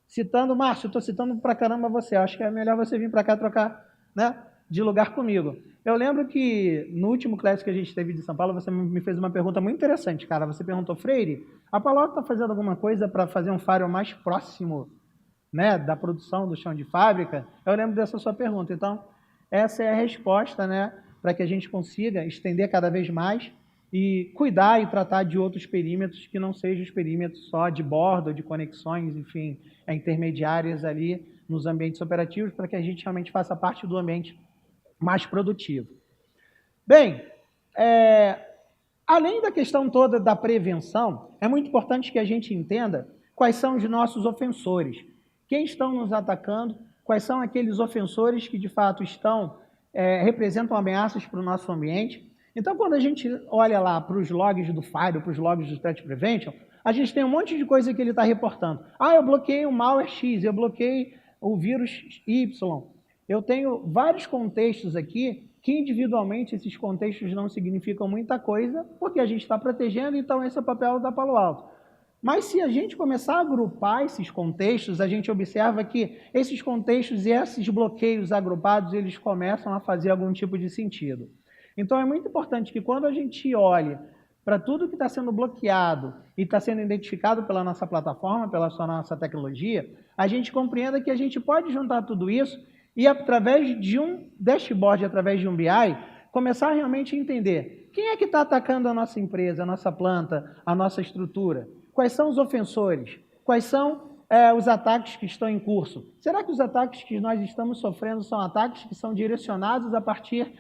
citando, Márcio, estou citando pra caramba você, acho que é melhor você vir para cá trocar, né, de lugar comigo. Eu lembro que no último classe que a gente teve de São Paulo, você me fez uma pergunta muito interessante, cara. Você perguntou, Freire, a Palo Alto está fazendo alguma coisa para fazer um firewall mais próximo, né, da produção do chão de fábrica? Eu lembro dessa sua pergunta. Então, essa é a resposta, né, para que a gente consiga estender cada vez mais e cuidar e tratar de outros perímetros que não sejam os perímetros só de bordo, de conexões, enfim, intermediárias ali nos ambientes operativos, para que a gente realmente faça parte do ambiente mais produtivo. Bem, além da questão toda da prevenção, é muito importante que a gente entenda quais são os nossos ofensores. Quem estão nos atacando, quais são aqueles ofensores que, de fato, representam ameaças para o nosso ambiente. Então, quando a gente olha lá para os logs do firewall, para os logs do Threat Prevention, a gente tem um monte de coisa que ele está reportando. Eu bloqueei o malware X, eu bloqueei o vírus Y. Eu tenho vários contextos aqui que, individualmente, esses contextos não significam muita coisa, porque a gente está protegendo, então esse é o papel da Palo Alto. Mas se a gente começar a agrupar esses contextos, a gente observa que esses contextos e esses bloqueios agrupados, eles começam a fazer algum tipo de sentido. Então, é muito importante que quando a gente olhe para tudo que está sendo bloqueado e está sendo identificado pela nossa plataforma, pela nossa tecnologia, a gente compreenda que a gente pode juntar tudo isso e, através de um dashboard, através de um BI, começar realmente a entender quem é que está atacando a nossa empresa, a nossa planta, a nossa estrutura, quais são os ofensores, quais são os ataques que estão em curso. Será que os ataques que nós estamos sofrendo são ataques que são direcionados a partir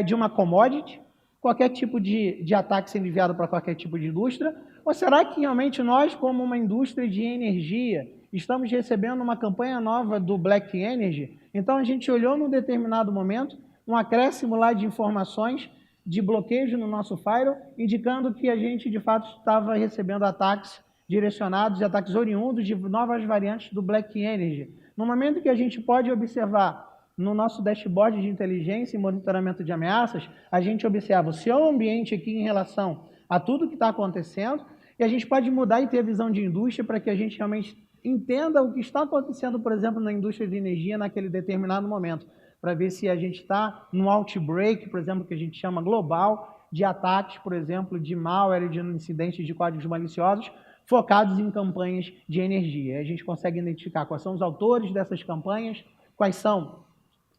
de uma commodity, qualquer tipo de ataque sendo enviado para qualquer tipo de indústria? Ou será que realmente nós, como uma indústria de energia, estamos recebendo uma campanha nova do Black Energy? Então a gente olhou num determinado momento um acréscimo lá de informações de bloqueio no nosso firewall, indicando que a gente de fato estava recebendo ataques direcionados, ataques oriundos de novas variantes do Black Energy. No momento que a gente pode observar no nosso dashboard de inteligência e monitoramento de ameaças, a gente observa o seu ambiente aqui em relação a tudo que está acontecendo, e a gente pode mudar e ter visão de indústria para que a gente realmente entenda o que está acontecendo, por exemplo, na indústria de energia naquele determinado momento, para ver se a gente está num outbreak, por exemplo, que a gente chama global, de ataques, por exemplo, de malware, de incidentes de códigos maliciosos, focados em campanhas de energia. A gente consegue identificar quais são os autores dessas campanhas, quais são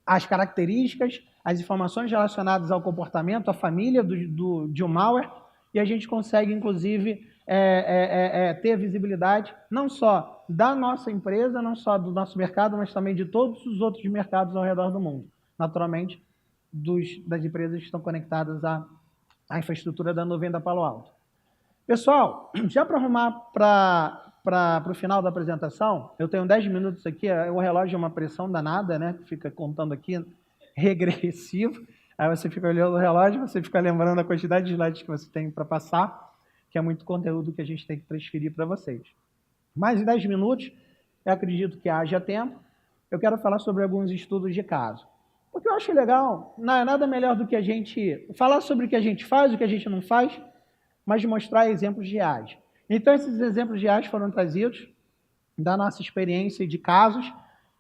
as características, as informações relacionadas ao comportamento, à família de um malware, e a gente consegue, inclusive, ter visibilidade não só da nossa empresa, não só do nosso mercado, mas também de todos os outros mercados ao redor do mundo. Naturalmente, das empresas que estão conectadas à infraestrutura da nuvem da Palo Alto. Pessoal, já para arrumar para o final da apresentação, eu tenho 10 minutos aqui, o relógio é uma pressão danada, né? Fica contando aqui regressivo, aí você fica olhando o relógio, você fica lembrando a quantidade de slides que você tem para passar, que é muito conteúdo que a gente tem que transferir para vocês. Mais em 10 minutos, eu acredito que haja tempo, eu quero falar sobre alguns estudos de caso. Porque eu acho legal, não é nada melhor do que a gente falar sobre o que a gente faz, o que a gente não faz, mas mostrar exemplos reais. Então, esses exemplos reais foram trazidos da nossa experiência de casos,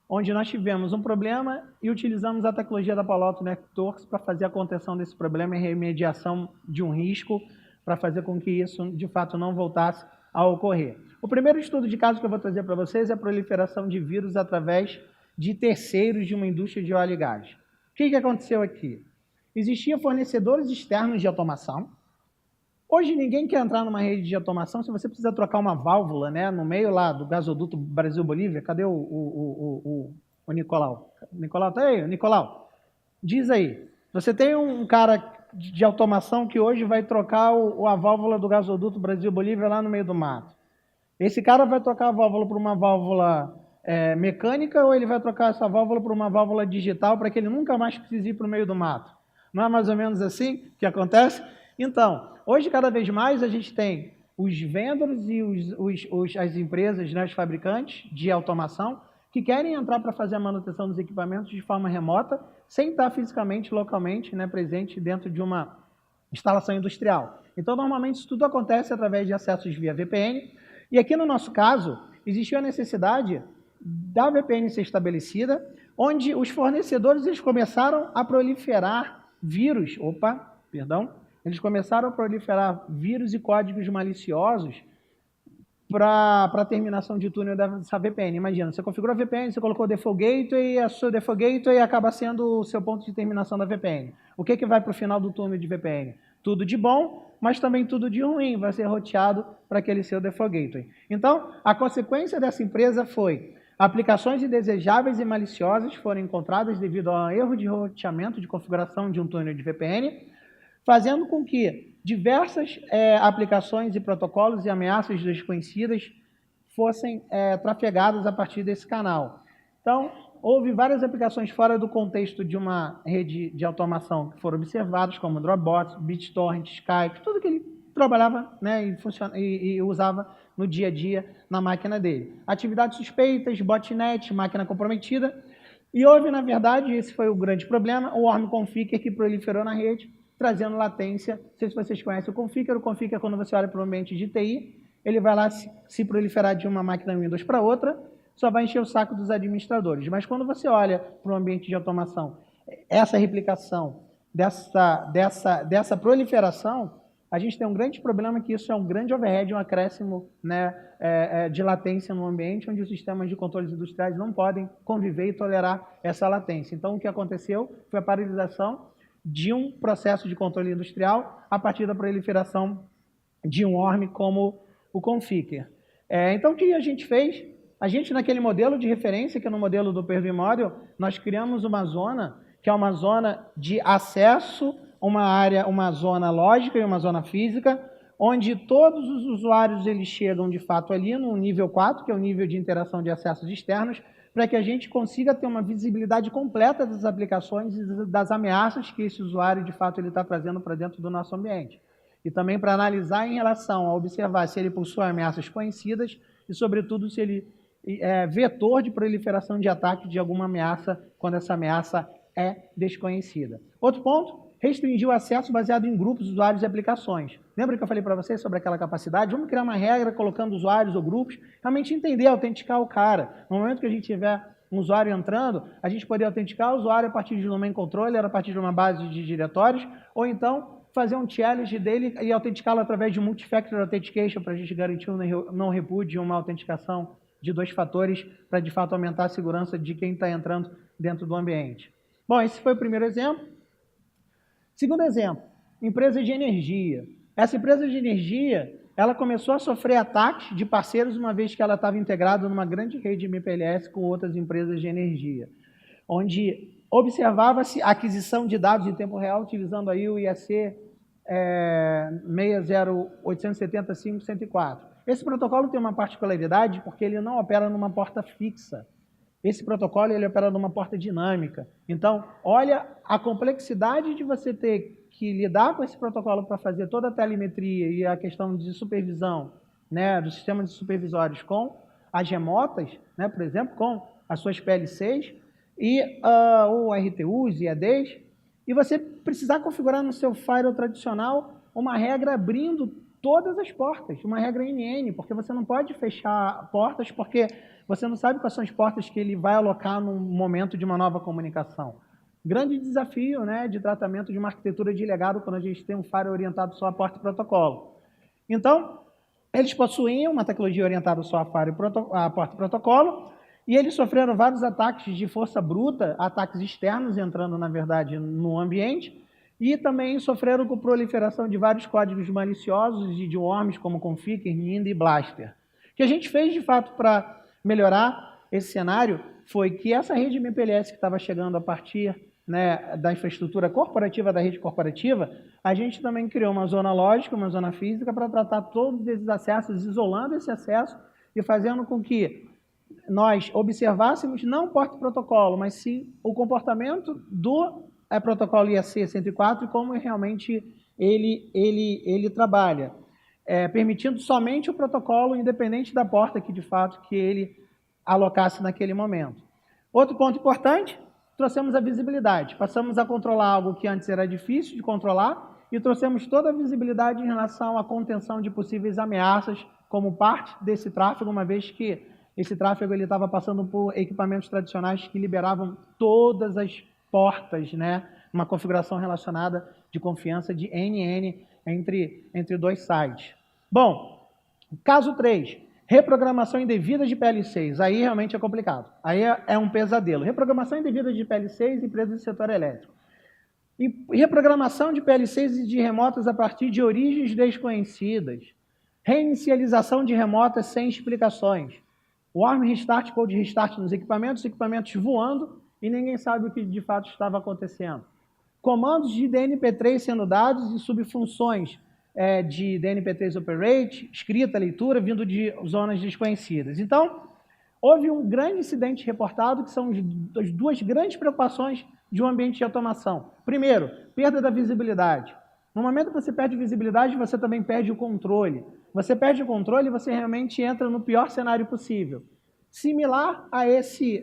onde nós tivemos um problema e utilizamos a tecnologia da Palo Alto Networks para fazer a contenção desse problema e remediação de um risco, para fazer com que isso, de fato, não voltasse a ocorrer. O primeiro estudo de caso que eu vou trazer para vocês é a proliferação de vírus através de terceiros de uma indústria de óleo e gás. O que aconteceu aqui? Existiam fornecedores externos de automação. Hoje ninguém quer entrar numa rede de automação se você precisa trocar uma válvula, né, no meio lá do gasoduto Brasil-Bolívia. Cadê o Nicolau? Nicolau, tá aí? Nicolau, diz aí. Você tem um cara de automação que hoje vai trocar a válvula do gasoduto Brasil-Bolívia lá no meio do mato. Esse cara vai trocar a válvula por uma válvula mecânica ou ele vai trocar essa válvula por uma válvula digital para que ele nunca mais precise ir para o meio do mato? Não é mais ou menos assim que acontece? Então, hoje, cada vez mais, a gente tem os vendors e as empresas, né, os fabricantes de automação, que querem entrar para fazer a manutenção dos equipamentos de forma remota, sem estar fisicamente, localmente, né, presente dentro de uma instalação industrial. Então, normalmente, isso tudo acontece através de acessos via VPN. E aqui, no nosso caso, existiu a necessidade da VPN ser estabelecida, onde os fornecedores eles começaram a proliferar vírus. Eles começaram a proliferar vírus e códigos maliciosos para a terminação de túnel dessa VPN. Imagina, você configurou a VPN, você colocou o Default Gateway, a sua Default Gateway acaba sendo o seu ponto de terminação da VPN. O que vai para o final do túnel de VPN? Tudo de bom, mas também tudo de ruim, vai ser roteado para aquele seu Default Gateway. Então, a consequência dessa empresa foi aplicações indesejáveis e maliciosas foram encontradas devido ao erro de roteamento de configuração de um túnel de VPN, fazendo com que diversas aplicações e protocolos e ameaças desconhecidas fossem trafegadas a partir desse canal. Então, houve várias aplicações fora do contexto de uma rede de automação que foram observadas, como Dropbox, BitTorrent, Skype, tudo que ele trabalhava, né, e usava no dia a dia na máquina dele. Atividades suspeitas, botnet, máquina comprometida. E houve, na verdade, esse foi o grande problema, o Worm Configure que proliferou na rede, trazendo latência. Não sei se vocês conhecem o Configure. O Configure é quando você olha para o ambiente de TI, ele vai lá se proliferar de uma máquina Windows para outra, só vai encher o saco dos administradores. Mas quando você olha para o ambiente de automação, essa replicação dessa proliferação a gente tem um grande problema que isso é um grande overhead, um acréscimo, né, de latência no ambiente, onde os sistemas de controles industriais não podem conviver e tolerar essa latência. Então, o que aconteceu foi a paralisação de um processo de controle industrial a partir da proliferação de um ORM como o Conficker. Então, o que a gente fez? A gente, naquele modelo de referência, que é no modelo do Purview Model, nós criamos uma zona, que é uma zona de acesso, uma zona lógica e uma zona física, onde todos os usuários eles chegam, de fato, ali no nível 4, que é o nível de interação de acessos externos, para que a gente consiga ter uma visibilidade completa das aplicações e das ameaças que esse usuário, de fato, ele está trazendo para dentro do nosso ambiente. E também para analisar em relação a observar se ele possui ameaças conhecidas e, sobretudo, se ele é vetor de proliferação de ataque de alguma ameaça quando essa ameaça é desconhecida. Outro ponto, restringir o acesso baseado em grupos, usuários e aplicações. Lembra que eu falei para vocês sobre aquela capacidade? Vamos criar uma regra colocando usuários ou grupos, realmente entender, autenticar o cara. No momento que a gente tiver um usuário entrando, a gente poder autenticar o usuário a partir de um domain controller, a partir de uma base de diretórios, ou então fazer um challenge dele e autenticá-lo através de multifactor authentication para a gente garantir um não repúdio e uma autenticação de 2 fatores para, de fato, aumentar a segurança de quem está entrando dentro do ambiente. Bom, esse foi o primeiro exemplo. Segundo exemplo, empresa de energia. Essa empresa de energia, ela começou a sofrer ataques de parceiros uma vez que ela estava integrada numa grande rede MPLS com outras empresas de energia, onde observava-se a aquisição de dados em tempo real utilizando aí o IEC 60870.5.104. Esse protocolo tem uma particularidade porque ele não opera numa porta fixa. Esse protocolo ele opera numa porta dinâmica. Então, olha a complexidade de você ter que lidar com esse protocolo para fazer toda a telemetria e a questão de supervisão, né, do sistema de supervisórios com as remotas, né, por exemplo, com as suas PL6 e ou RTUs e ADs, e você precisar configurar no seu firewall tradicional uma regra abrindo todas as portas, uma regra NN, porque você não pode fechar portas, porque você não sabe quais são as portas que ele vai alocar no momento de uma nova comunicação. Grande desafio, né, de tratamento de uma arquitetura de legado quando a gente tem um firewall orientado só a porta e protocolo. Então, eles possuíam uma tecnologia orientada só a porta e protocolo, e eles sofreram vários ataques de força bruta, ataques externos entrando, na verdade, no ambiente, e também sofreram com proliferação de vários códigos maliciosos e de worms como Conficker, Ninda e Blaster. O que a gente fez, de fato, para melhorar esse cenário foi que essa rede MPLS que estava chegando a partir, né, da infraestrutura corporativa, da rede corporativa, a gente também criou uma zona lógica, uma zona física para tratar todos esses acessos, isolando esse acesso e fazendo com que nós observássemos não o porta-protocolo, mas sim o comportamento do protocolo IEC 104 e como realmente ele trabalha, permitindo somente o protocolo independente da porta que, de fato, que ele alocasse naquele momento. Outro ponto importante, trouxemos a visibilidade. Passamos a controlar algo que antes era difícil de controlar e trouxemos toda a visibilidade em relação à contenção de possíveis ameaças como parte desse tráfego, uma vez que esse tráfego estava passando por equipamentos tradicionais que liberavam todas as portas, né? Uma configuração relacionada de confiança de NN entre 2 sites. Bom, caso 3, reprogramação indevida de PL6. Aí realmente é complicado. Aí é um pesadelo. Reprogramação indevida de PL6 em empresas do setor elétrico. E reprogramação de PL6 e de remotas a partir de origens desconhecidas. Reinicialização de remotas sem explicações. Warm restart, cold restart nos equipamentos voando e ninguém sabe o que de fato estava acontecendo. Comandos de DNP3 sendo dados e subfunções de DNP3 Operate, escrita, leitura, vindo de zonas desconhecidas. Então, houve um grande incidente reportado, que são as 2 grandes preocupações de um ambiente de automação. Primeiro, perda da visibilidade. No momento que você perde visibilidade, você também perde o controle. Você perde o controle e você realmente entra no pior cenário possível. Similar a esse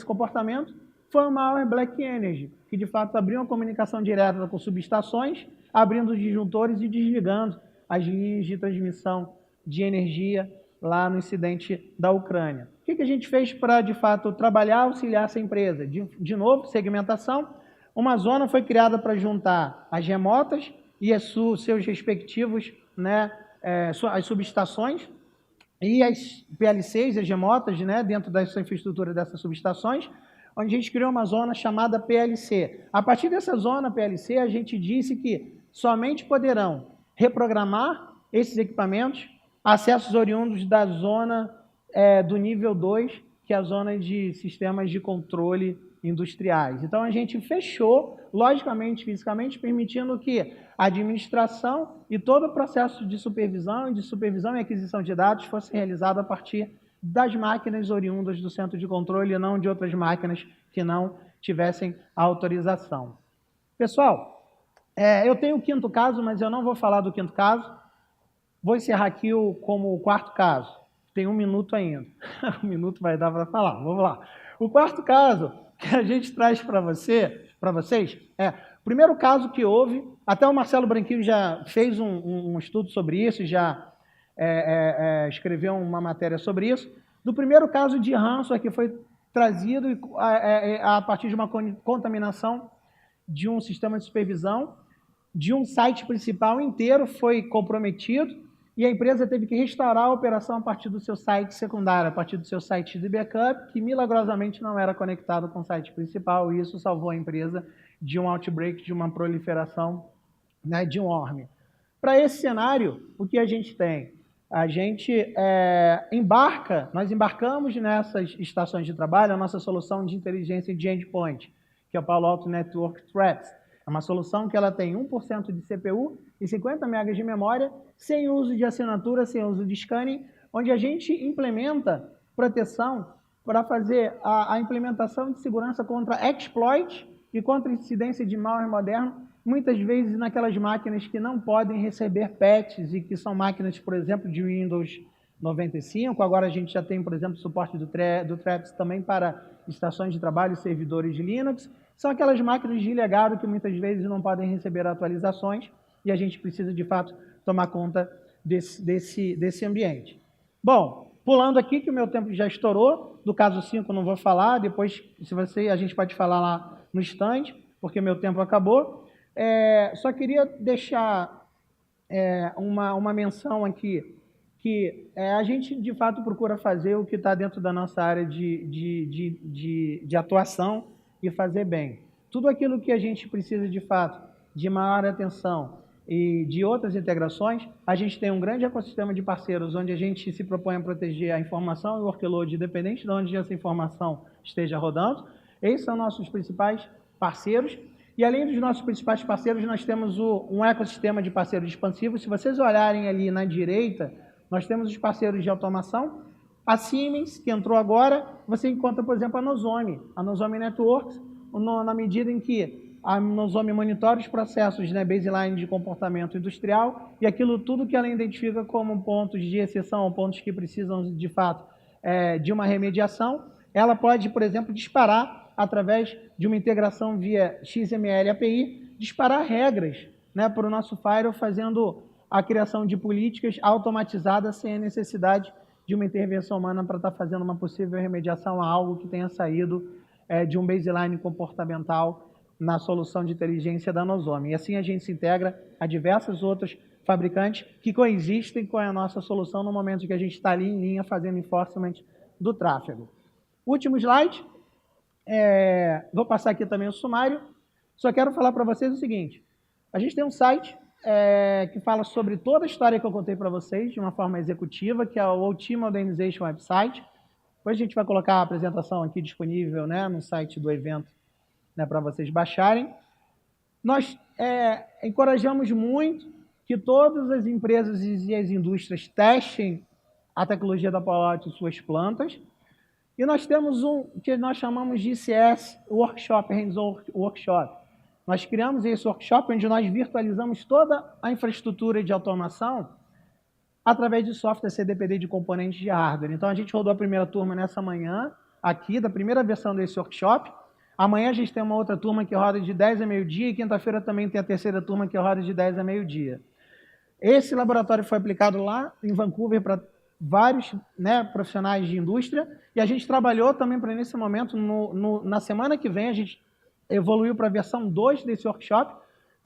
comportamento foi o malware Black Energy, que de fato abriu uma comunicação direta com subestações, abrindo os disjuntores e desligando as linhas de transmissão de energia lá no incidente da Ucrânia. O que a gente fez para, de fato, trabalhar, auxiliar essa empresa? De novo, segmentação. Uma zona foi criada para juntar as remotas e seus respectivos, né, as subestações e as PLCs, as remotas, né, dentro da sua infraestrutura dessas subestações, onde a gente criou uma zona chamada PLC. A partir dessa zona PLC, a gente disse que somente poderão reprogramar esses equipamentos acessos oriundos da zona do nível 2, que é a zona de sistemas de controle industriais. Então, a gente fechou, logicamente, fisicamente, permitindo que a administração e todo o processo de supervisão e aquisição de dados fosse realizado a partir das máquinas oriundas do centro de controle e não de outras máquinas que não tivessem autorização. Pessoal, eu tenho o quinto caso, mas eu não vou falar do quinto caso. Vou encerrar aqui como o quarto caso. Tem 1 minuto ainda. 1 minuto vai dar para falar. Vamos lá. O quarto caso que a gente traz para vocês é o primeiro caso que houve. Até o Marcelo Branquinho já fez um estudo sobre isso, já escreveu uma matéria sobre isso. Do primeiro caso de ransomware que foi trazido a partir de uma contaminação de um sistema de supervisão, de um site principal inteiro foi comprometido e a empresa teve que restaurar a operação a partir do seu site secundário, a partir do seu site de backup, que milagrosamente não era conectado com o site principal, e isso salvou a empresa de um outbreak, de uma proliferação, né, de um worm. Para esse cenário, o que a gente tem? A gente nós embarcamos nessas estações de trabalho a nossa solução de inteligência de endpoint, que é o Palo Alto Network Threats. É uma solução que ela tem 1% de CPU e 50 MB de memória, sem uso de assinatura, sem uso de scanning, onde a gente implementa proteção para fazer a implementação de segurança contra exploit e contra incidência de malware moderno, muitas vezes naquelas máquinas que não podem receber patches e que são máquinas, por exemplo, de Windows 95. Agora a gente já tem, por exemplo, suporte do Traps também para estações de trabalho e servidores de Linux. São aquelas máquinas de legado que muitas vezes não podem receber atualizações e a gente precisa, de fato, tomar conta desse ambiente. Bom, pulando aqui, que o meu tempo já estourou, do caso 5 não vou falar, depois, a gente pode falar lá no stand, porque meu tempo acabou. Só queria deixar uma menção aqui, que a gente, de fato, procura fazer o que está dentro da nossa área de atuação e fazer bem. Tudo aquilo que a gente precisa, de fato, de maior atenção e de outras integrações, a gente tem um grande ecossistema de parceiros onde a gente se propõe a proteger a informação e o workload, independente de onde essa informação esteja rodando. Esses são nossos principais parceiros. E além dos nossos principais parceiros, nós temos um ecossistema de parceiros expansivos. Se vocês olharem ali na direita, nós temos os parceiros de automação. A Siemens, que entrou agora, você encontra, por exemplo, a Nozomi Networks, na medida em que a Nozomi monitora os processos, né, baseline de comportamento industrial, e aquilo tudo que ela identifica como pontos de exceção, pontos que precisam, de fato, de uma remediação, ela pode, por exemplo, disparar, através de uma integração via XML API, disparar regras, né, para o nosso firewall, fazendo a criação de políticas automatizadas sem a necessidade de uma intervenção humana para estar fazendo uma possível remediação a algo que tenha saído de um baseline comportamental na solução de inteligência da Nozomi. E assim a gente se integra a diversos outros fabricantes que coexistem com a nossa solução no momento que a gente está ali em linha fazendo enforcement do tráfego. Último slide. Vou passar aqui também o sumário. Só quero falar para vocês o seguinte. A gente tem um site que fala sobre toda a história que eu contei para vocês de uma forma executiva, que é o OT Modernization Website. Depois a gente vai colocar a apresentação aqui disponível, né, no site do evento, né, para vocês baixarem. Nós encorajamos muito que todas as empresas e as indústrias testem a tecnologia da Palo Alto em suas plantas. E nós temos um que nós chamamos de ICS Workshop, Hands-on Workshop. Nós criamos esse workshop onde nós virtualizamos toda a infraestrutura de automação através de software CDPD de componentes de hardware. Então, a gente rodou a primeira turma nessa manhã, aqui, da primeira versão desse workshop. Amanhã a gente tem uma outra turma que roda de 10 a meio-dia e quinta-feira também tem a terceira turma que roda de 10 a meio-dia. Esse laboratório foi aplicado lá em Vancouver para vários, né, profissionais de indústria e a gente trabalhou também para, nesse momento, na semana que vem, a gente evoluiu para a versão 2 desse workshop,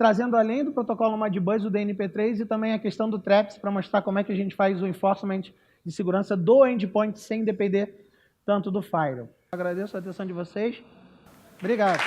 trazendo além do protocolo Modbus, o DNP3 e também a questão do TRAPS para mostrar como é que a gente faz o enforcement de segurança do endpoint sem depender tanto do firewall. Agradeço a atenção de vocês. Obrigado.